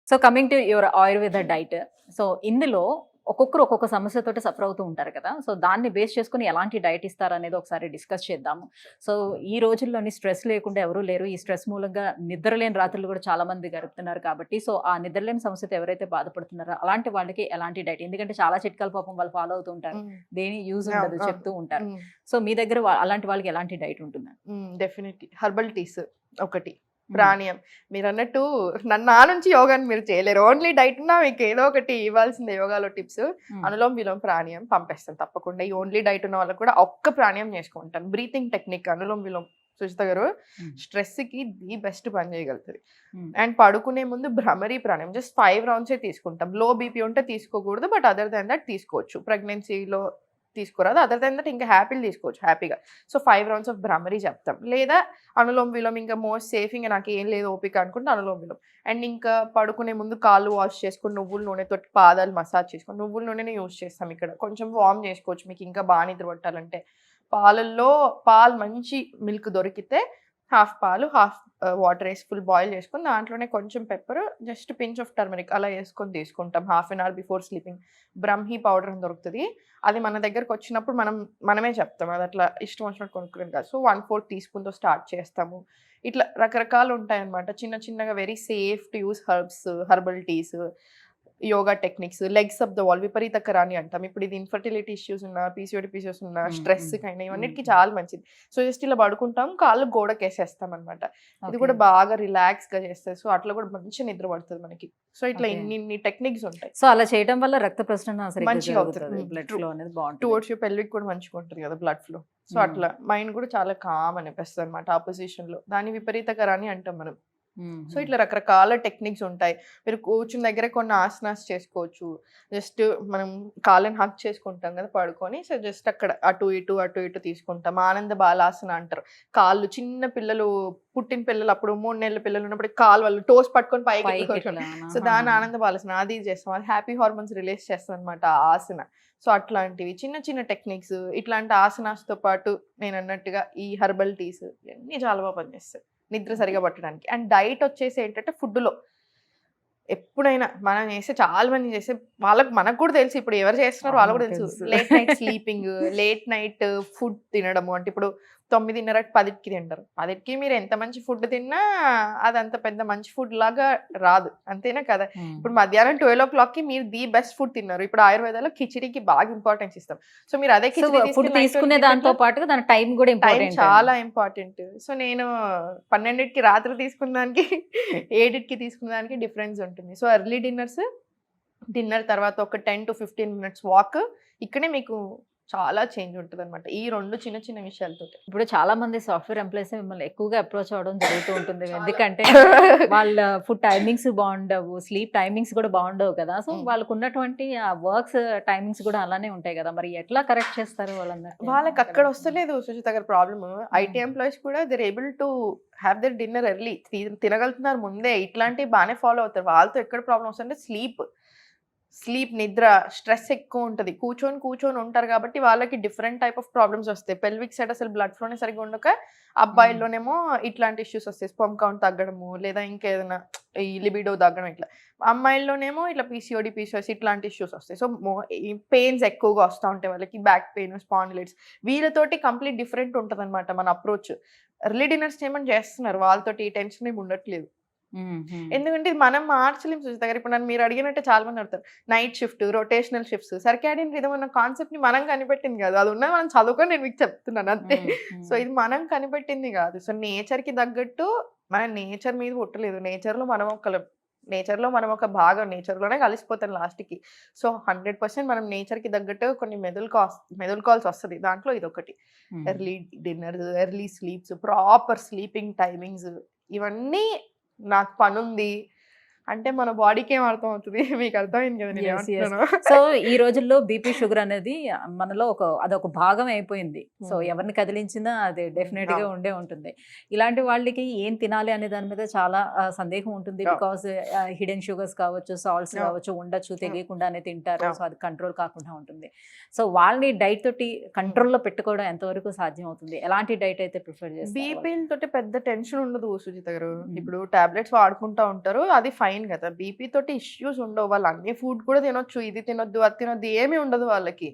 So coming to your Ayurveda diet, so ఇందులో ఒక్కొక్కరు ఒక్కొక్క సమస్యతోటి సఫర్ అవుతూ ఉంటారు కదా. సో దాన్ని బేస్ చేసుకుని ఎలాంటి డైట్ ఇస్తారు అనేది ఒకసారి డిస్కస్ చేద్దాము. సో ఈ రోజుల్లోని స్ట్రెస్ లేకుండా ఎవరూ లేరు. ఈ స్ట్రెస్ మూలంగా నిద్రలేని రాత్రులు కూడా చాలా మంది గడుపుతున్నారు కాబట్టి, సో ఆ నిద్రలేని సమస్యతో ఎవరైతే బాధపడుతున్నారో అలాంటి వాళ్ళకి ఎలాంటి డైట్, ఎందుకంటే చాలా చిట్కాలు పాపం వాళ్ళు ఫాలో అవుతూ ఉంటారు, దేని యూజ్ ఉండదు చెప్తూ ఉంటారు. సో మీ దగ్గర అలాంటి వాళ్ళకి ఎలాంటి డైట్ ఉంటుంది? డెఫినెట్లీ హెర్బల్ టీస్ ఒకటి, ప్రాణాయామం. మీరు అన్నట్టు నా నుంచి యోగాని మీరు చేయలేరు. ఓన్లీ డైట్ ఉన్నా మీకు ఏదో ఒకటి ఇవ్వాల్సిందే. యోగాలో టిప్స్, అనులోమ్ విలోమ్ ప్రాణాయామం పంపిస్తాను తప్పకుండా. ఈ ఓన్లీ డైట్ ఉన్న వాళ్ళకి కూడా ఒక్క ప్రాణాయామం చేసుకుంటాను. బ్రీతింగ్ టెక్నిక్ అనులోమ్ విలోమ్ సుజిత గారు స్ట్రెస్ కి ది బెస్ట్ పని చేయగలుగుతుంది. అండ్ పడుకునే ముందు భ్రమరీ ప్రాణాయామం జస్ట్ 5 rounds తీసుకుంటాం. లో బీపీ ఉంటే తీసుకోకూడదు, బట్ అదర్ దాన్ దట్ తీసుకోవచ్చు. ప్రెగ్నెన్సీలో తీసుకోరాదు, అదర్ దాన్ దట్ ఇంకా హ్యాపీలు తీసుకోవచ్చు హ్యాపీగా. సో 5 rounds ఆఫ్ భ్రమరీ చెప్తాం. లేదా అనులోమ్ విలోమ్ ఇంకా మోస్ట్ సేఫ్, ఇంకా నాకు ఏం లేదు ఓపిక అనుకుంటే అనులోమ్ విలోమ్. అండ్ ఇంకా పడుకునే ముందు కాళ్ళు వాష్ చేసుకుని నువ్వుల నూనెతో పాదాలు మసాజ్ చేసుకొని, నువ్వుల నూనెనే యూజ్ చేస్తాం ఇక్కడ. కొంచెం వార్మ్ చేసుకోవచ్చు మీకు ఇంకా బాగా నిద్ర పట్టాలంటే. పాలు మంచి మిల్క్ దొరికితే హాఫ్ పాలు హాఫ్ వాటర్ వేసి ఫుల్ బాయిల్ చేసుకొని దాంట్లోనే కొంచెం pepper, just pinch of turmeric అలా వేసుకొని తీసుకుంటాం ½ an hour before sleeping. Brahmi powder అని దొరుకుతుంది, అది మన దగ్గరకు వచ్చినప్పుడు మనమే చెప్తాం, అది అట్లా ఇష్టం వచ్చినట్టు కొనుక్కుని కాదు. సో 1/4 teaspoonతో స్టార్ట్ చేస్తాము. ఇట్లా రకరకాలు ఉంటాయి అన్నమాట. చిన్నగా very safe to use herbal teas, yoga techniques, legs of the wall విపరీతకరాని అంటాం. ఇప్పుడు ఇది ఇన్ఫర్టిలిటీ ఇష్యూస్ ఉన్న, పీసీఓడి ఉన్న, స్ట్రెస్ కైనా ఇవన్నిటికీ చాలా మంచిది. సో జస్ట్ ఇలా పడుకుంటాం, కాళ్ళు గోడకేసేస్తాం అనమాట. ఇది కూడా బాగా రిలాక్స్ గా చేస్తుంది. సో అట్లా కూడా మంచి నిద్ర పడుతుంది మనకి. సో ఇట్లా ఇన్ని టెక్నిక్స్ ఉంటాయి. సో అలా చేయడం వల్ల రక్త ప్రసరణ మంచిగా అవుతుంది, బ్లడ్ ఫ్లో అనేది బాగుంటుంది. టువర్డ్స్ యువర్ పెల్విక్ కూడా మంచిగా ఉంటుంది కదా బ్లడ్ ఫ్లో. సో అట్లా మైండ్ కూడా చాలా కామ్ అనిపిస్తుంది అనమాట ఆపోజిషన్ లో. దాని విపరీతకరాని అంటాం మనం. సో ఇట్లా రకరకాల టెక్నిక్స్ ఉంటాయి. మీరు కూర్చున్న దగ్గరే కొన్ని ఆసనాస్ చేసుకోవచ్చు. జస్ట్ మనం కాళ్ళని హక్ చేసుకుంటాం కదా పడుకొని, సో జస్ట్ అక్కడ అటు ఇటు తీసుకుంటాం. ఆనంద బాలాసన అంటారు. కాళ్ళు చిన్న పిల్లలు, పుట్టిన పిల్లలు అప్పుడు 3 నెలల పిల్లలు ఉన్నప్పుడు కాళ్ళు వాళ్ళు టోస్ పట్టుకొని పైకి, సో దాని ఆనంద బాలాసన అది చేస్తాం. అది హ్యాపీ హార్మోన్స్ రిలీజ్ చేస్తాం అనమాట ఆ ఆసన. సో అట్లాంటివి చిన్న టెక్నిక్స్, ఇట్లాంటి ఆసనాస్తో పాటు నేను అన్నట్టుగా ఈ హెర్బల్ టీస్ ఇవన్నీ చాలా బాగా పనిచేస్తాయి నిద్ర సరిగా పట్టడానికి. అండ్ డైట్ వచ్చేసి ఏంటంటే ఫుడ్లో ఎప్పుడైనా మనం చేస్తే, చాలా మంది చేస్తే మనకు కూడా తెలుసు, ఇప్పుడు ఎవరు చేస్తున్నారు వాళ్ళకు కూడా తెలుసు. Late night sleeping, late night food తినడము. అంటే ఇప్పుడు 9:30 10కి తింటారు. 10కి మీరు ఎంత మంచి ఫుడ్ తిన్నా అది అంత పెద్ద మంచి ఫుడ్ లాగా రాదు, అంతేనా కదా. ఇప్పుడు మధ్యాహ్నం 12 o'clockకి మీరు ది బెస్ట్ ఫుడ్ తిన్నారు. ఇప్పుడు ఆయుర్వేదాలో కిచిడికి బాగా ఇంపార్టెన్స్ ఇస్తాం. సో మీరు అదే కిచిడి తీసుకునే దాంతో పాటు దాని టైం కూడా ఇంపార్టెంట్, చాలా ఇంపార్టెంట్. సో నేను 12కి రాత్రి తీసుకున్న దానికి 7కి తీసుకున్న దానికి డిఫరెన్స్ ఉంటుంది. సో ఎర్లీ డిన్నర్ తర్వాత ఒక 10 to 15 minutes వాక్, ఇక్కడే మీకు చాలా చేంజ్ ఉంటుంది అనమాట ఈ 2 చిన్న విషయాలతో. ఇప్పుడు చాలా మంది సాఫ్ట్వేర్ ఎంప్లాయీస్ మిమ్మల్ని ఎక్కువగా అప్రోచ్ అవ్వడం జరుగుతూ ఉంటుంది. ఎందుకంటే వాళ్ళ ఫుడ్ టైమింగ్స్ బాగుండవు, స్లీప్ టైమింగ్స్ కూడా బాగుండవు కదా. సో వాళ్ళకు ఉన్నటువంటి ఆ వర్క్స్ టైమింగ్స్ కూడా అలానే ఉంటాయి కదా. మరి ఎట్లా కరెక్ట్ చేస్తారు వాళ్ళకి అక్కడ వస్తలేదు సుజిత గారి ప్రాబ్లమ్. ఐటీ ఎంప్లాయీస్ కూడా they're able to have their dinner early, తినగలుగుతున్నారు ముందే. ఇట్లాంటివి బాగానే ఫాలో అవుతారు. వాళ్ళతో ఎక్కడ ప్రాబ్లమ్ వస్తుందంటే స్లీప్, నిద్ర, స్ట్రెస్ ఎక్కువ ఉంటుంది. కూర్చొని ఉంటారు కాబట్టి వాళ్ళకి డిఫరెంట్ టైప్ ఆఫ్ ప్రాబ్లమ్స్ వస్తాయి. పెల్విక్ సైడ్ అసలు బ్లడ్ ఫ్లోనే సరిగ్గా ఉండక అబ్బాయిల్లోనేమో ఇట్లాంటి ఇష్యూస్ వస్తాయి. స్పర్మ్ కౌంట్ తగ్గడము, లేదా ఇంకేదైనా ఈ లిబిడో తగ్గడం. ఇట్లా అమ్మాయిల్లోనేమో ఇట్లా పీసీఓడి ఇట్లాంటి ఇష్యూస్ వస్తాయి. సో పెయిన్స్ ఎక్కువగా వస్తూ ఉంటాయి వాళ్ళకి, బ్యాక్ పెయిన్, స్పాండిలైటిస్. వీళ్ళతోటి కంప్లీట్ డిఫరెంట్ ఉంటుంది అనమాట మన అప్రోచ్. ఎర్లీ డిన్నర్స్ ఏమని చేస్తున్నారు, వాళ్ళతోటి ఈ టెన్షన్ ఏమి ఉండట్లేదు. ఎందుకంటే మనం మార్చలేం సుజిత గారు. ఇప్పుడు నన్ను మీరు అడిగినట్టే చాలా మంది అడుగుతారు, night shift, rotational shifts, circadian rhythm అన్న కాన్సెప్ట్ ని మనం కనిపెట్టింది కాదు. అది ఉన్నది మనం చదువుకొని నేను మీకు చెప్తున్నాను అంతే. సో ఇది మనం కనిపెట్టింది కాదు. సో నేచర్ కి తగ్గట్టు, మన నేచర్ మీద పుట్టలేదు. నేచర్ లో మనం ఒక భాగం, నేచర్లోనే కలిసిపోతాం లాస్ట్కి. సో 100% మనం నేచర్కి తగ్గట్టు కొన్ని మెదులుకోవాల్సి వస్తుంది. దాంట్లో ఇదొకటి. Early dinner, early sleeps, proper sleeping timings, ఇవన్నీ నాకు పనుంది అంటే మన బాడీకి ఏం అర్థం అవుతుంది, మీకు అర్థమైంది కదా నేను ఏమంటున్నాను. సో ఈ రోజుల్లో బీపీ షుగర్ అనేది మనలో అదొక భాగం అయిపోయింది. సో ఎవరిని కదిలించినా అది డెఫినెట్ గా ఉంటుంది. ఇలాంటి వాళ్ళకి ఏం తినాలి అనే దాని మీద చాలా సందేహం ఉంటుంది. బికాస్ హిడెన్ షుగర్స్ కావచ్చు, సాల్ట్స్ కావచ్చు ఉండొచ్చు, తెలియకుండానే తింటారు. సో అది కంట్రోల్ కాకుండా ఉంటుంది. సో వాళ్ళని డైట్ తోటి కంట్రోల్లో పెట్టుకోవడం ఎంతవరకు సాధ్యం అవుతుంది? ఎలాంటి డైట్ అయితే ప్రిఫర్ చేస్తారు? బీపీ తోటి పెద్ద టెన్షన్ ఉండదు సుజిత గారు. ఇప్పుడు టాబ్లెట్స్ వాడుకుంటా ఉంటారు, అది ఫైన్ ఫైన్ కదా, బీపీ తోటి ఇష్యూస్ ఉండవు, వాళ్ళు అన్ని ఫుడ్ కూడా తినొచ్చు, ఇది తినొద్దు అది తినొద్దు ఏమీ ఉండదు వాళ్ళకి.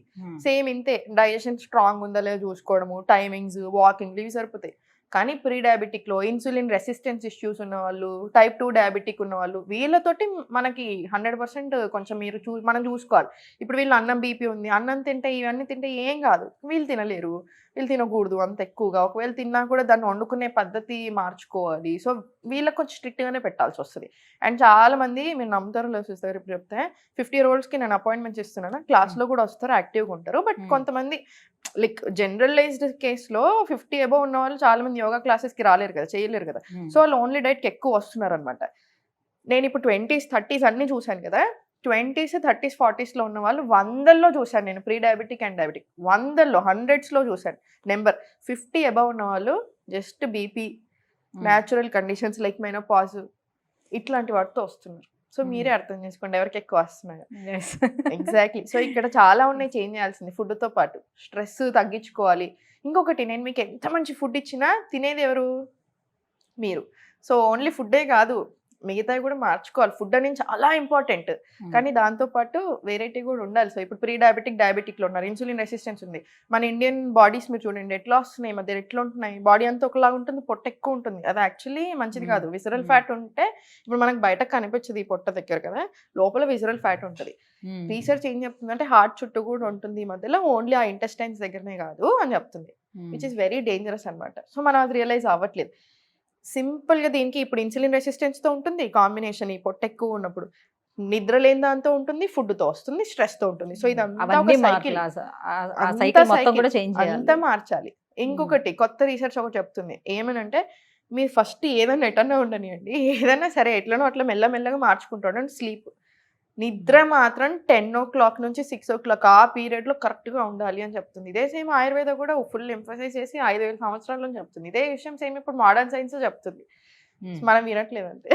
సేమ్ ఇంతే, డైజెషన్ స్ట్రాంగ్ ఉందా లేదా చూసుకోవడము, టైమింగ్స్, వాకింగ్ ఇవి సరిపోతాయి. కానీ ప్రీ డయాబెటిక్లో ఇన్సులిన్ రెసిస్టెన్స్ ఇష్యూస్ ఉన్న వాళ్ళు, టైప్ 2 డయాబెటిక్ ఉన్న వాళ్ళు, వీళ్ళతోటి మనకి 100% కొంచెం మీరు మనం చూసుకోవాలి. ఇప్పుడు వీళ్ళు అన్నం బీపీ ఉంది, అన్నం తింటే ఇవన్నీ తింటే ఏం కాదు, వీళ్ళు తినలేరు, వీళ్ళు తినకూడదు అంత ఎక్కువగా. ఒకవేళ తిన్నా కూడా దాన్ని వండుకునే పద్ధతి మార్చుకోవాలి. సో వీళ్ళకి కొంచెం స్ట్రిక్ట్గానే పెట్టాల్సి వస్తుంది. అండ్ చాలా మంది, మీరు నమ్ముతారో లేదు చూస్తారు, ఇప్పుడు చెప్తే 50 year oldsకి నేను అపాయింట్మెంట్స్ ఇస్తున్నాను, క్లాస్లో కూడా వస్తారు, యాక్టివ్గా ఉంటారు. బట్ కొంతమంది లైక్ జనరలైజ్డ్ కేసులో 50 అబవ్ ఉన్న వాళ్ళు చాలా మంది యోగా క్లాసెస్కి రాలేరు కదా, చేయలేరు కదా. సో వాళ్ళు ఓన్లీ డైట్కి ఎక్కువ వస్తున్నారు అనమాట. నేను ఇప్పుడు 20s 30s అన్నీ చూశాను కదా, 20s 30s 40sలో ఉన్న వాళ్ళు 100లో చూశాను నేను, ప్రీ డయాబెటిక్ అండ్ డయాబెటిక్ 100లో 100స్లో చూశాను నెంబర్. 50 అబవ్ ఉన్న వాళ్ళు just BP, natural conditions like menopause ఇట్లాంటి వాటితో వస్తున్నారు. సో మీరే అర్థం చేసుకోండి ఎవరికి ఎక్కువ వస్తున్నాయో. ఎగ్జాక్ట్లీ. సో ఇక్కడ చాలా ఉన్నాయి చేంజ్ చేయాల్సింది ఫుడ్తో పాటు. స్ట్రెస్ తగ్గించుకోవాలి. ఇంకొకటి, నేను మీకు ఎంత మంచి ఫుడ్ ఇచ్చినా తినేది ఎవరు? మీరు. సో ఓన్లీ ఫుడ్డే కాదు, మిగతావి కూడా మార్చుకోవాలి. ఫుడ్ అనేది చాలా ఇంపార్టెంట్, కానీ దాంతోపాటు వెరైటీ కూడా ఉండాలి. సో ఇప్పుడు ప్రీ డయాబెటిక్ డయాబెటిక్లో ఉన్నారు, ఇన్సులిన్ రెసిస్టెన్స్ ఉంది. మన ఇండియన్ బాడీస్ మీరు చూడండి ఎట్లా వస్తున్నాయి, మధ్య ఎట్లా ఉంటున్నాయి, బాడీ అంతా ఒకలాగా ఉంటుంది, పొట్ట ఎక్కువ ఉంటుంది. అది యాక్చువల్లీ మంచిది కాదు. విజరల్ ఫ్యాట్ ఉంటే ఇప్పుడు మనకు బయటకు కనిపించదు ఈ పొట్ట దగ్గర కదా, లోపల విజరల్ ఫ్యాట్ ఉంటుంది. రీసెర్చ్ ఏం చెప్తుంది అంటే హార్ట్ చుట్టూ కూడా ఉంటుంది ఈ మధ్యలో, ఓన్లీ ఆ ఇంటెస్టైన్స్ దగ్గరనే కాదు అని చెప్తుంది, విచ్ ఇస్ వెరీ డేంజరస్ అనమాట. సో మనం అది రియలైజ్ అవ్వట్లేదు. సింపుల్గా దీనికి ఇప్పుడు ఇన్సులిన్ రెసిస్టెన్స్తో ఉంటుంది కాంబినేషన్, ఈ పొట్ట ఎక్కువ ఉన్నప్పుడు నిద్ర లేని దాంతో ఉంటుంది, ఫుడ్తో వస్తుంది, స్ట్రెస్తో ఉంటుంది. సో ఇదంతా అంతా మార్చాలి. ఇంకొకటి కొత్త రీసెర్చ్ ఒకటి చెప్తుంది ఏమనంటే, మీరు ఫస్ట్ ఏదైనా ఎటన్నా ఉండనియండి, ఏదైనా సరే ఎట్లనో అట్లా మెల్లమెల్లగా మార్చుకుంటాడు. అండ్ స్లీప్, నిద్ర మాత్రం 10 o'clock నుంచి 6 o'clock ఆ పీరియడ్లో కరెక్ట్గా ఉండాలి అని చెప్తుంది. ఇదే సేమ్ ఆయుర్వేద కూడా ఫుల్ ఎంఫసైజ్ చేసి 5,000 సంవత్సరాలు అని చెప్తుంది. ఇదే విషయం సేమ్ ఇప్పుడు మోడర్న్ సైన్స్ చెప్తుంది. మనం వినట్లేదు అంతే.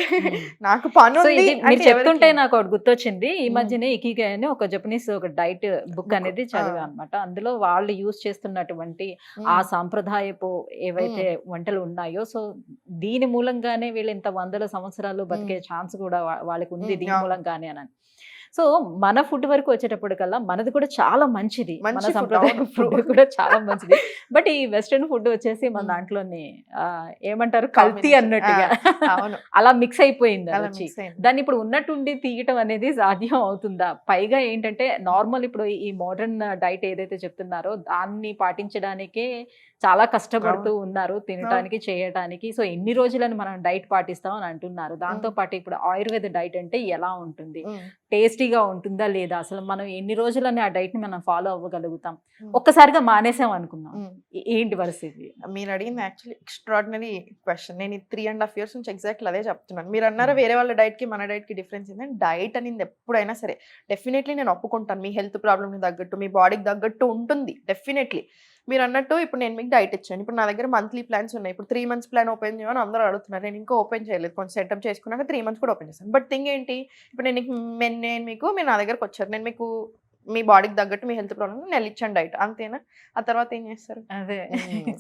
నాకు పని మీరు చెప్తుంటే నాకు ఒకటి గుర్తొచ్చింది. ఈ మధ్యనే ఇకిగా అని ఒక జపనీస్ ఒక డైట్ బుక్ అనేది చదివా అనమాట. అందులో వాళ్ళు యూజ్ చేస్తున్నటువంటి ఆ సాంప్రదాయపు ఏవైతే వంటలు ఉన్నాయో, సో దీని మూలంగానే వీళ్ళు ఇంత 100 సంవత్సరాలు బతికే ఛాన్స్ కూడా వాళ్ళకి ఉంది దీని మూలంగానే అని. సో మన ఫుడ్ వరకు వచ్చేటప్పటికల్లా మనది కూడా చాలా మంచిది, మన సంప్రదాయ ఫుడ్ కూడా చాలా మంచిది. బట్ ఈ వెస్ట్రన్ ఫుడ్ వచ్చేసి మన దాంట్లోని ఏమంటారు కల్తీ అన్నట్టుగా అలా మిక్స్ అయిపోయింది. దాన్ని ఇప్పుడు ఉన్నట్టుండి తీయటం అనేది సాధ్యం అవుతుందా? పైగా ఏంటంటే నార్మల్ ఇప్పుడు ఈ మోడర్న్ డైట్ ఏదైతే చెప్తున్నారో దాన్ని పాటించడానికే చాలా కష్టపడుతూ ఉన్నారు, తినడానికి చేయడానికి. సో ఎన్ని రోజులని మనం డైట్ పాటిస్తాం అని అంటున్నారు. దాంతో పాటు ఇప్పుడు ఆయుర్వేద డైట్ అంటే ఎలా ఉంటుంది, టేస్టీగా ఉంటుందా లేదా, అసలు మనం ఎన్ని రోజులని ఆ డైట్ ని మనం ఫాలో అవ్వగలుగుతాం? ఒక్కసారిగా మానేసాం అనుకుందాం, ఏంటి పరిస్థితి? మీరు అడిగింది యాక్చువల్లీ ఎక్స్ట్రాడినరీ క్వశ్చన్. నేను 3.5 years నుంచి ఎగ్జాక్ట్లీ అదే చెప్తున్నాను. మీరు అన్నారా వేరే వాళ్ళ డైట్కి మన డైట్కి డిఫరెన్స్ ఏంటంటే, డైట్ అనేది ఎప్పుడైనా సరే డెఫినెట్లీ నేను ఒప్పుకుంటాను, మీ హెల్త్ ప్రాబ్లమ్ని తగ్గట్టు మీ బాడీకి తగ్గట్టు ఉంటుంది డెఫినెట్లీ. మీరు అన్నట్టు ఇప్పుడు నేను మీకు డైట్ ఇచ్చాను, ఇప్పుడు నా దగ్గర మంత్లీ ప్లాన్స్ ఉన్నాయి. ఇప్పుడు 3 months ప్లాన్ ఓపెన్ చేయమని అందరూ అడుగుతున్నారు, నేను ఇంకా ఓపెన్ చేయలేదు, కొంచెం సెటప్ చేసుకున్నాక 3 months కూడా ఓపెన్ చేస్తాను. బట్ థింగ్ ఏంటి, ఇప్పుడు మీరు నా దగ్గరకు వచ్చారు, నేను మీకు మీ బాడీకి తగ్గట్టు మీ హెల్త్ ప్రాబ్లమ్ నేను ఇచ్చాను డైట్, అంతేనా? ఆ తర్వాత ఏం చేస్తారు? అదే.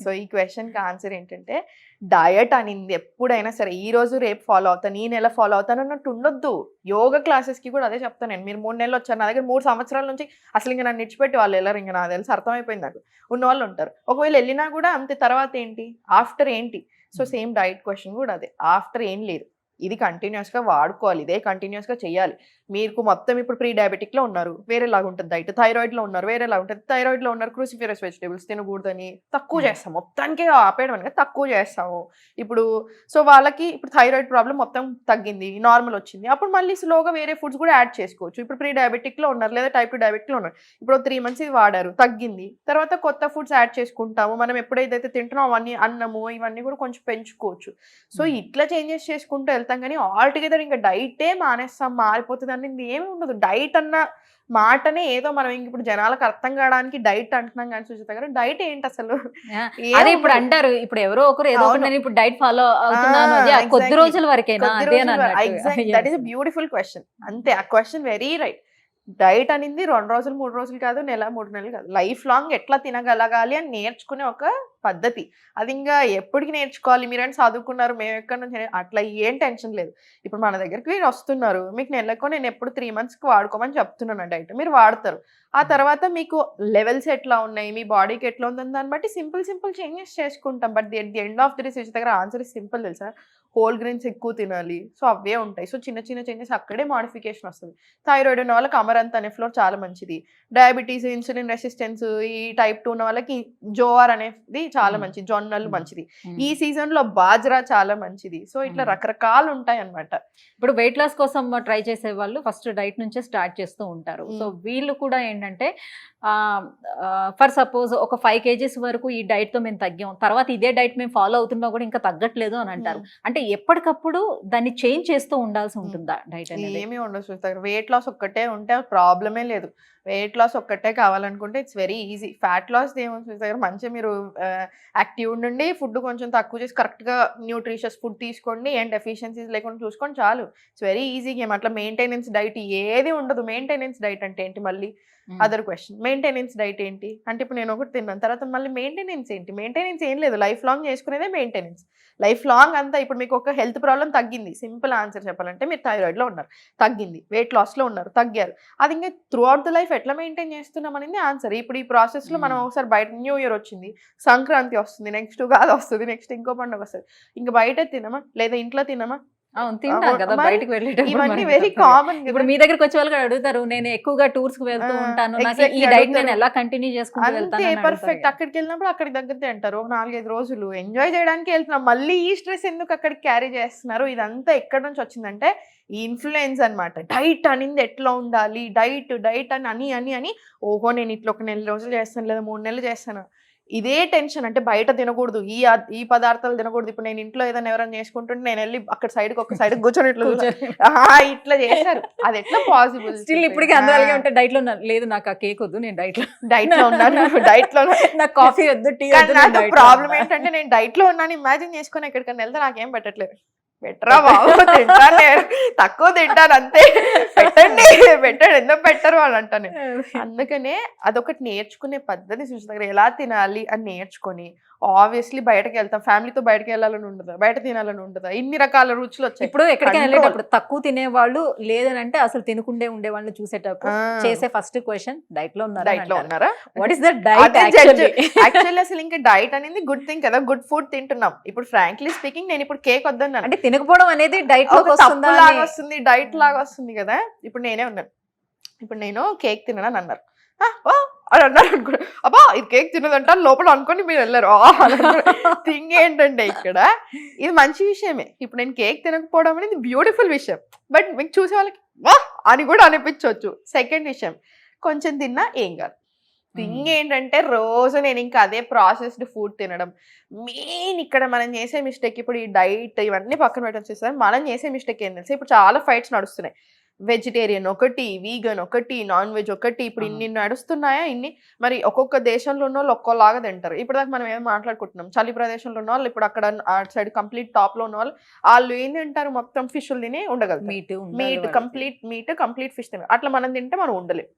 సో ఈ క్వశ్చన్కి ఆన్సర్ ఏంటంటే, డయట్ అనింది ఎప్పుడైనా సరే ఈ రోజు రేపు ఫాలో అవుతాను, ఈ నెల ఫాలో అవుతాను అన్నట్టు ఉండొద్దు. యోగా క్లాసెస్కి కూడా అదే చెప్తాను నేను. మీరు 3 నెలలు వచ్చారు నా దగ్గర, 3 సంవత్సరాల నుంచి అసలు ఇంకా నన్ను ఇచ్చిపెట్టి వాళ్ళు వెళ్ళరు, ఇంకా నాకు తెలిసి అర్థమైపోయింది నాకు, ఉన్న వాళ్ళు ఉంటారు. ఒకవేళ వెళ్ళినా కూడా అంతే, తర్వాత ఏంటి, ఆఫ్టర్ ఏంటి? సో సేమ్ డైట్ క్వశ్చన్ కూడా అదే, ఆఫ్టర్ ఏం లేదు, ఇది కంటిన్యూస్గా వాడుకోవాలి, ఇదే కంటిన్యూస్గా చేయాలి. మీకు మొత్తం ఇప్పుడు ప్రీ డయాబెటిక్లో ఉన్నారు, వేరేలాగా ఉంటుంది డైట్. థైరాయిడ్లో ఉన్నారు, వేరేలాగా ఉంటుంది. థైరాయిడ్లో ఉన్నారు, క్రూసిఫరస్ వెజిటేబుల్స్ తినకూడదని తక్కువ చేస్తాం, మొత్తానికి ఆపేయడం అనేది తక్కువ చేస్తాము. ఇప్పుడు సో వాళ్ళకి ఇప్పుడు థైరాయిడ్ ప్రాబ్లం మొత్తం తగ్గింది, నార్మల్ వచ్చింది, అప్పుడు మళ్ళీ స్లోగా వేరే ఫుడ్స్ కూడా యాడ్ చేసుకోవచ్చు. ఇప్పుడు ప్రీ డయాబెటిక్లో ఉన్నారు లేదా టైప్ 2 డయాబెటిక్లో ఉన్నారు, ఇప్పుడు 3 months ఇది వాడారు, తగ్గింది, తర్వాత కొత్త ఫుడ్స్ యాడ్ చేసుకుంటాము. మనం ఎప్పుడైతే తింటున్నాం అవన్నీ, అన్నము ఇవన్నీ కూడా కొంచెం పెంచుకోవచ్చు. సో ఇట్లా చేంజెస్ చేసుకుంటూ వెళ్తాం, కానీ ఆల్టుగెదర్ ఇంకా డైటే మానేస్తాం, మారిపోతుంది అనేది ఏమి ఉండదు. డైట్ అన్న మాటనే ఏదో మనం ఇప్పుడు జనాలకు అర్థం కావడానికి డైట్ అంటున్నాం, కానీ సుజాత గారు డైట్ ఏంటి అసలు? అదే ఇప్పుడు అంటారు, ఇప్పుడు ఎవరో ఒకరు ఏదో ఒకటి ఇప్పుడు డైట్ ఫాలో అవుతున్నాను, అది కొద్ది రోజుల వరకేనా? That is beautiful question. అంతే, ఆ క్వశ్చన్ వెరీ రైట్. డైట్ అనేది 2 రోజులు 3 రోజులు కాదు, నెల 3 నెలలు కాదు, లైఫ్ లాంగ్ ఎట్లా తినగలగాలి అని నేర్చుకునే ఒక పద్ధతి. అది ఇంకా ఎప్పటికి నేర్చుకోవాలి, మీరేంటి చదువుకున్నారు మేము ఎక్కడి నుంచి అట్లా ఏం టెన్షన్ లేదు. ఇప్పుడు మన దగ్గరికి మీరు వస్తున్నారు, మీకు నెలకు నేను ఎప్పుడు 3 మంత్స్కి వాడుకోమని చెప్తున్నాను డైట్, మీరు వాడతారు. ఆ తర్వాత మీకు లెవెల్స్ ఎట్లా ఉన్నాయి, మీ బాడీకి ఎట్లా ఉందని దాన్ని బట్టి సింపుల్ చేంజెస్ చేసుకుంటాం. But the end of the day దగ్గర ఆన్సర్ సింపుల్ తెలుసా, హోల్ గ్రెయిన్స్ ఎక్కువ తినాలి. సో అవే ఉంటాయి. సో చిన్న చేంజెస్ అక్కడే మాడిఫికేషన్ వస్తుంది. థైరాయిడ్ ఉన్న వాళ్ళకి అమరంత్ అనే ఫ్లోర్ చాలా మంచిది. డయాబెటీస్, ఇన్సులిన్ రెసిస్టెన్స్, ఈ టైప్ 2 ఉన్న వాళ్ళకి జోఆర్ అనేది చాలా మంచిది, జొన్నలు మంచిది. ఈ సీజన్ లో బాజ్రా చాలా మంచిది. సో ఇట్లా రకరకాలు ఉంటాయి అన్నమాట. ఇప్పుడు వెయిట్ లాస్ కోసం ట్రై చేసే వాళ్ళు ఫస్ట్ డైట్ నుంచే స్టార్ట్ చేస్తూ ఉంటారు. సో వీళ్ళు కూడా ఏంటంటే ఫర్ సపోజ్ ఒక 5 kgs వరకు ఈ డైట్ తో మేము తగ్గాం, తర్వాత ఇదే డైట్ మేము ఫాలో అవుతున్నా కూడా ఇంకా తగ్గట్లేదు అని అంటారు. అంటే ఎప్పటికప్పుడు దాన్ని చేంజ్ చేస్తూ ఉండాల్సి ఉంటుందా డైట్ అనేది? ఏమీ ఉండదు. వెయిట్ లాస్ ఒక్కటే ఉంటే ప్రాబ్లమే లేదు. వెయిట్ లాస్ ఒక్కటే కావాలనుకుంటే it's very easy. Fat loss ఏమో మంచిగా మీరు యాక్టివ్ ఉండండి, ఫుడ్ కొంచెం తక్కువ చేసి కరెక్ట్గా న్యూట్రిషియస్ ఫుడ్ తీసుకోండి, ఏం డెఫిషియన్సీస్ లేకుండా చూసుకోండి చాలు. It's very easy game. అట్లా మెయింటెనెన్స్ డైట్ ఏది ఉండదు. మెయింటెనెన్స్ డైట్ అంటే ఏంటి మళ్ళీ అదర్ క్వశ్చన్. మెయింటెనెన్స్ డైట్ ఏంటి అంటే ఇప్పుడు నేను ఒకటి తిన్నాను తర్వాత మళ్ళీ మెయింటెనెన్స్ ఏంటి? మెయింటెనెన్స్ ఏం లేదు, లైఫ్ లాంగ్ చేసుకునేదే మెయింటెనెన్స్. లైఫ్ లాంగ్ అంతా ఇప్పుడు మీకు ఒక హెల్త్ ప్రాబ్లం తగ్గింది, సింపుల్ ఆన్సర్ చెప్పాలంటే మీరు థైరాయిడ్లో ఉన్నారు, తగ్గింది. వెయిట్ లాస్లో ఉన్నారు, తగ్గారు. అది ఇంకా త్రూ అవుట్ ద లైఫ్ ఎట్లా మెయింటైన్ చేస్తున్నాం అనేది ఆన్సర్. ఇప్పుడు ఈ ప్రాసెస్లో మనం ఒకసారి బయట న్యూ ఇయర్ వచ్చింది, సంక్రాంతి వస్తుంది, నెక్స్ట్ ఉగాది వస్తుంది, నెక్స్ట్ ఇంకో పండుగ వస్తుంది, ఇంకా బయట తినమా లేదా ఇంట్లో తినమా? తింటాం కదా బయటకు ఇవన్నీ వెరీ కామన్. ఇప్పుడు మీ దగ్గరికి వచ్చే వాళ్ళు అడుగుతారు, నేను ఎక్కువగా టూర్స్ కి వెళ్తూ ఉంటాను, ఈ డైట్ నేను ఎలా కంటిన్యూ చేసుకుంటూ వెళ్తాను. పర్ఫెక్ట్. అక్కడికి వెళ్ళినప్పుడు అక్కడికి దగ్గర అంటారు 4-5 రోజులు ఎంజాయ్ చేయడానికి వెళ్తున్నాం, మళ్ళీ ఈ స్ట్రెస్ ఎందుకు అక్కడికి క్యారీ చేస్తున్నారు? ఇదంతా ఎక్కడి నుంచి వచ్చిందంటే ఈ ఇన్ఫ్లుయెన్స్ అనమాట. డైట్ అనేది ఎట్లా ఉండాలి, డైట్ అని ఓహో నేను ఇట్లా ఒక 1 నెల రోజులు చేస్తాను లేదా 3 నెలలు చేస్తాను, ఇదే టెన్షన్. అంటే బయట తినకూడదు, ఈ పదార్థాలు తినకూడదు. ఇప్పుడు నేను ఇంట్లో ఏదైనా ఎవరైనా చేసుకుంటుంటే నేను వెళ్ళి అక్కడ ఒక సైడ్ కూర్చొని ఇట్లా చేశారు, అది ఎట్లా పాసిబుల్? స్టిల్ ఇప్పటికీ అందరూ ఉంటే డైట్ లో లేదు, నాకు ఆ కేక్ వద్దు, నేను డైట్ లో ఉన్నాను, నాకు కాఫీ వద్దు, టీ వద్దు. ప్రాబ్లం ఏంటంటే నేను డైట్ లో ఉన్నాను ఇమాజిన్ చేసుకొని ఎక్కడికైనా వెళ్తే నాకేం పెట్టట్లేదు. బెటరా బాబు, తింటాను నేను, తక్కువ తింటాను అంతే, పెట్టండి ఎందుకు పెట్టరు అని అంటాను. అందుకనే అదొకటి నేర్చుకునే పద్ధతి చూసిన ఎలా తినాలి అని నేర్చుకొని ఆబ్వియస్లీ బయటకు వెళ్తాం, ఫ్యామిలీతో బయటకు వెళ్ళాలని ఉండదా, బయట తినాలని ఉండదా, ఇన్ని రకాల రుచులు వచ్చాయి. ఇప్పుడు ఎక్కడికైనా వెళ్ళేటప్పుడు తక్కువ తినేవాళ్ళు లేదనంటే అసలు తినకుండే ఉండే వాళ్ళని చూసేటప్పుడు చేసే ఫస్ట్ క్వశ్చన్ డైట్ లో ఉన్నారా, what is the diet? Actually అసలు ఇంకా డైట్ అనేది గుడ్ థింగ్ కదా, గుడ్ ఫుడ్ తింటున్నాం. ఇప్పుడు ఫ్రాంక్లీ స్పీకింగ్ నేను ఇప్పుడు కేక్ వద్దన్నాను అంటే తినకపోవడం అనేది డైట్ లాగా వస్తుంది, డైట్ లాగా వస్తుంది కదా. ఇప్పుడు నేనే ఉన్నాను, ఇప్పుడు నేను కేక్ తినని అన్నారు అని అన్నారు అనుకో, అబ్బా ఇది కేక్ తినదంట లోపల అనుకోని మీరు వెళ్ళారు. థింగ్ ఏంటంటే ఇక్కడ ఇది మంచి విషయమే. ఇప్పుడు నేను కేక్ తినకపోవడం అనేది బ్యూటిఫుల్ విషయం, బట్ మీకు చూసే వాళ్ళకి వా అని కూడా అనిపించవచ్చు. సెకండ్ విషయం, కొంచెం తిన్నా ఏం కాదు. థింగ్ ఏంటంటే రోజు నేను ఇంకా అదే ప్రాసెస్డ్ ఫుడ్ తినడం. మెయిన్ ఇక్కడ మనం చేసే మిస్టేక్, ఇప్పుడు ఈ డైట్ ఇవన్నీ పక్కన పెట్టొచ్చేసారి మనం చేసే మిస్టేక్ ఏం తెలుసు, ఇప్పుడు చాలా ఫైట్స్ నడుస్తున్నాయి. వెజిటేరియన్ ఒకటి, వీగన్ ఒకటి, నాన్ వెజ్ ఒకటి, ఇప్పుడు ఇన్ని నడుస్తున్నాయా ఇన్ని. మరి ఒక్కొక్క దేశంలో ఉన్న వాళ్ళు ఒక్కోలాగా తింటారు. ఇప్పుడు దాకా మనం ఏం మాట్లాడుకుంటున్నాం, చలి ప్రదేశంలో ఉన్న వాళ్ళు ఇప్పుడు అక్కడ అటు సైడ్ కంప్లీట్ టాప్ లో ఉన్న వాళ్ళు ఏం తింటారు, మొత్తం ఫిష్లు తిని ఉండగలుగుతారు. మీట్ కంప్లీట్ ఫిష్ తినారు. అట్లా మనం తింటే మనం ఉండలేం.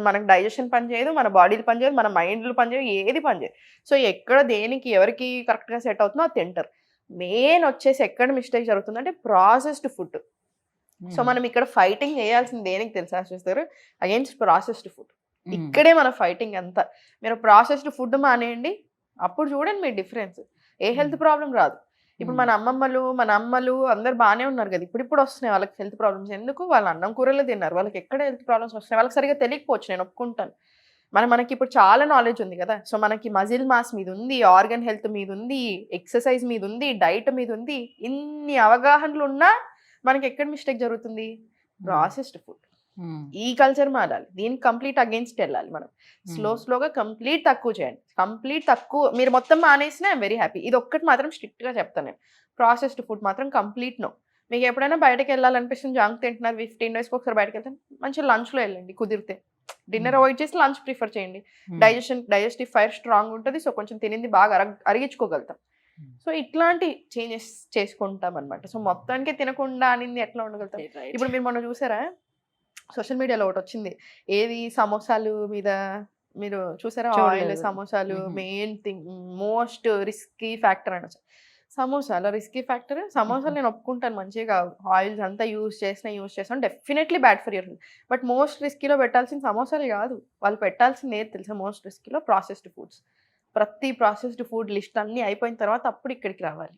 మనకు డైజెషన్ పని చేయదు, మన బాడీలు పని చేయదు, మన మైండ్లు పని చేయదు, ఏది పని చేయదు. సో ఎక్కడ దేనికి ఎవరికి కరెక్ట్గా సెట్ అవుతుందో అది తింటారు. మెయిన్ వచ్చేసి ఎక్కడ మిస్టేక్ జరుగుతుందంటే ప్రాసెస్డ్ ఫుడ్. సో మనం ఇక్కడ ఫైటింగ్ చేయాల్సింది దేనికి తెలుసా చూస్తారు, అగైన్స్ ప్రాసెస్డ్ ఫుడ్. ఇక్కడే మన ఫైటింగ్ అంతా. మీరు ప్రాసెస్డ్ ఫుడ్ మానేయండి, అప్పుడు చూడండి మీ డిఫరెన్స్, ఏ హెల్త్ ప్రాబ్లం రాదు. ఇప్పుడు మన అమ్మలు అందరు బాగానే ఉన్నారు కదా, ఇప్పుడు వస్తున్నాయి వాళ్ళకి హెల్త్ ప్రాబ్లమ్స్. ఎందుకు? వాళ్ళు అన్నం కూరలో తిన్నారు, వాళ్ళకి ఎక్కడ హెల్త్ ప్రాబ్లమ్స్ వస్తున్నాయి, వాళ్ళకి సరిగా తెలియకపోవచ్చు, నేను ఒప్పుకుంటాను. మనకి ఇప్పుడు చాలా నాలెడ్జ్ ఉంది కదా. సో మనకి మజిల్ మాస్ మీద ఉంది, ఆర్గన్ హెల్త్ మీద ఉంది, ఎక్సర్సైజ్ మీద ఉంది, డైట్ మీద ఉంది. ఇన్ని అవగాహనలు ఉన్నా మనకి ఎక్కడ మిస్టేక్ జరుగుతుంది? Processed food. ఈ కల్చర్ మారాలి, దీనికి కంప్లీట్ అగేన్స్ట్ వెళ్ళాలి మనం. స్లోగా కంప్లీట్ తక్కువ చేయండి. కంప్లీట్ తక్కువ మీరు మొత్తం మానేసినా ఐఎమ్ వెరీ హ్యాపీ. ఇది ఒక్కటి మాత్రం స్ట్రిక్ట్గా చెప్తాను నేను, ప్రాసెస్డ్ ఫుడ్ మాత్రం కంప్లీట్ నో. మీకు ఎప్పుడైనా బయటకు వెళ్ళాలనిపిస్తుంది, జంక్ తింటున్నారు, 15 daysకి ఒకసారి బయటకు వెళ్తాను, మంచిగా లంచ్లో వెళ్ళండి కుదిరితే. డిన్నర్ అవాయిడ్ చేసి లంచ్ ప్రిఫర్ చేయండి. డైజెస్టివ్ ఫైర్ స్ట్రాంగ్ ఉంటుంది. సో కొంచెం తినింది బాగా అరిగించుకోగలుగుతాం. సో ఇట్లాంటి చేంజెస్ చేసుకుంటాం అనమాట. సో మొత్తానికి తినకుండా అనింది ఎట్లా ఉండగలుగుతాం? ఇప్పుడు మీరు మొన్న చూసారా సోషల్ మీడియాలో ఒకటి వచ్చింది, ఏది సమోసాలు మీద మీరు చూసారా, ఆయిల్ చూడలేదు. సమోసాలు మ్మ్. Main thing, most risky factor అని. సమోసాలు రిస్కీ ఫ్యాక్టర్. సమోసాలు నేను ఒప్పుకుంటాను మంచిగా, ఆయిల్స్ అంతా యూజ్ చేస్తాను, definitely bad for your. But most రిస్కీలో పెట్టాల్సిన సమోసాలు కాదు, వాళ్ళు పెట్టాల్సింది ఏది తెలుసా? మోస్ట్ రిస్కీలో ప్రాసెస్డ్ ఫుడ్స్. ప్రతి ప్రాసెస్డ్ ఫుడ్ లిస్ట్ అన్ని అయిపోయిన తర్వాత అప్పుడు ఇక్కడికి రావాలి.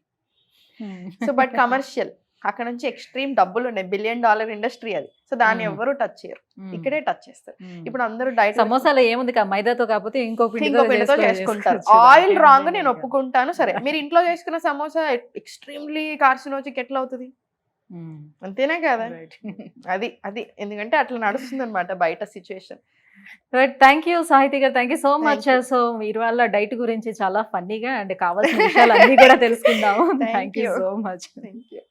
సో బట్ కమర్షియల్, అక్కడ నుంచి ఎక్స్ట్రీమ్ డబ్బులు ఉన్నాయి, $1 బిలియన్ ఇండస్ట్రీ అది. సో దాన్ని మ్మ్. ఎవ్వరు టచ్ చేయరు, ఇక్కడే టచ్ చేస్తారు. ఇప్పుడు అందరూ డైట్ సమోసాలో ఏముంది మైదాతో కాకపోతే ఇంకో ఇంకో పిండితో చేసుకుంటారు. ఆయిల్ రాంగ్ నేను ఒప్పుకుంటాను, సరే మీరు ఇంట్లో చేసుకున్న సమోసా ఎక్స్ట్రీమ్లీ కార్సినోజిక్ ఎట్లా అవుతుంది? అంతేనే కదా. అది అది ఎందుకంటే అట్లా నడుస్తుంది అనమాట బయట situation. Right, thank you Sahithi గారు, thank you so much. Thank you. So మీరు వాళ్ళ డైట్ గురించి చాలా ఫన్నీగా అండ్ కావాల్సిన విషయాలు అన్ని కూడా తెలుసుకుందాము. Thank thank you you. So much. Thank you.